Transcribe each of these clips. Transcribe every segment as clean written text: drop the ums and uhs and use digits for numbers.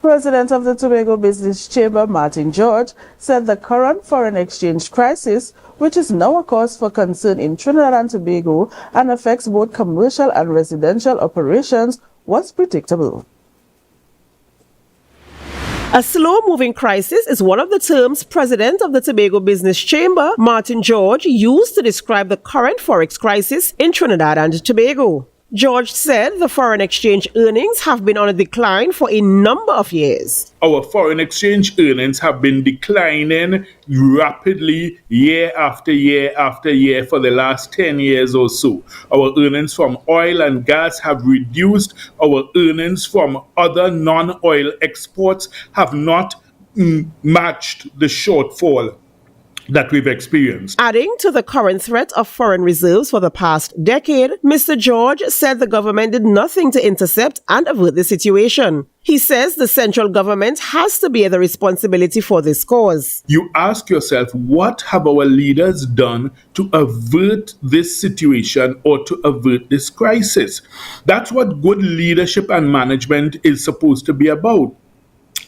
President of the Tobago Business Chamber, Martin George, said the current foreign exchange crisis, which is now a cause for concern in Trinidad and Tobago and affects both commercial and residential operations, was predictable. A slow-moving crisis is one of the terms President of the Tobago Business Chamber, Martin George, used to describe the current Forex crisis in Trinidad and Tobago. George said the foreign exchange earnings have been on a decline for a number of years. Our foreign exchange earnings have been declining rapidly year after year after year for the last 10 years or so. Our earnings from oil and gas have reduced. Our earnings from other non-oil exports have not matched the shortfall that we've experienced. Adding to the current threat of foreign reserves for the past decade, Mr. George said the government did nothing to intercept and avert the situation. He says the central government has to bear the responsibility for this cause. You ask yourself, what have our leaders done to avert this situation or to avert this crisis? That's what good leadership and management is supposed to be about.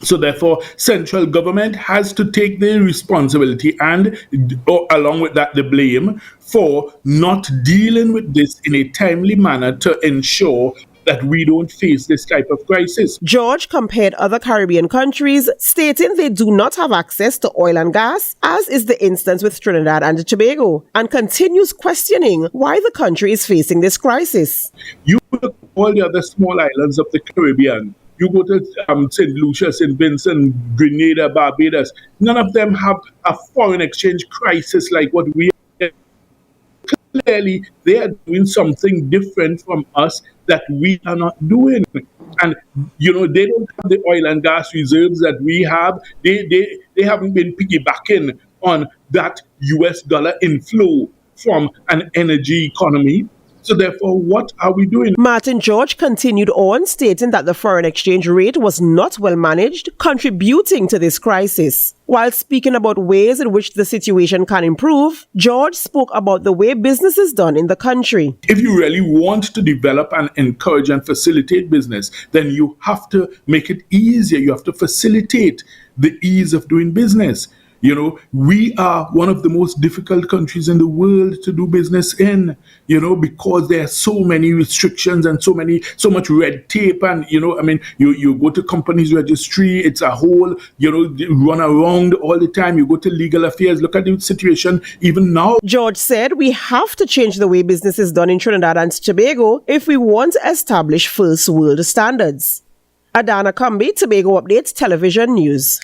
So therefore, central government has to take the responsibility and, along with that, the blame for not dealing with this in a timely manner to ensure that we don't face this type of crisis. George compared other Caribbean countries, stating they do not have access to oil and gas, as is the instance with Trinidad and Tobago, and continues questioning why the country is facing this crisis. You look at all the other small islands of the Caribbean. You go to St. Lucia, St. Vincent, Grenada, Barbados. None of them have a foreign exchange crisis like what we have. Clearly, they are doing something different from us that we are not doing. And, they don't have the oil and gas reserves that we have. They haven't been piggybacking on that US dollar inflow from an energy economy. So therefore, what are we doing? Martin George continued on, stating that the foreign exchange rate was not well managed, contributing to this crisis. While speaking about ways in which the situation can improve, George spoke about the way business is done in the country. If you really want to develop and encourage and facilitate business, then you have to make it easier. You have to facilitate the ease of doing business. We are one of the most difficult countries in the world to do business in, because there are so many restrictions and so much red tape. And, you go to companies registry, it's a whole, run around all the time. You go to legal affairs, look at the situation even now. George said we have to change the way business is done in Trinidad and Tobago if we want to establish first world standards. Adana Kambi, Tobago Updates Television News.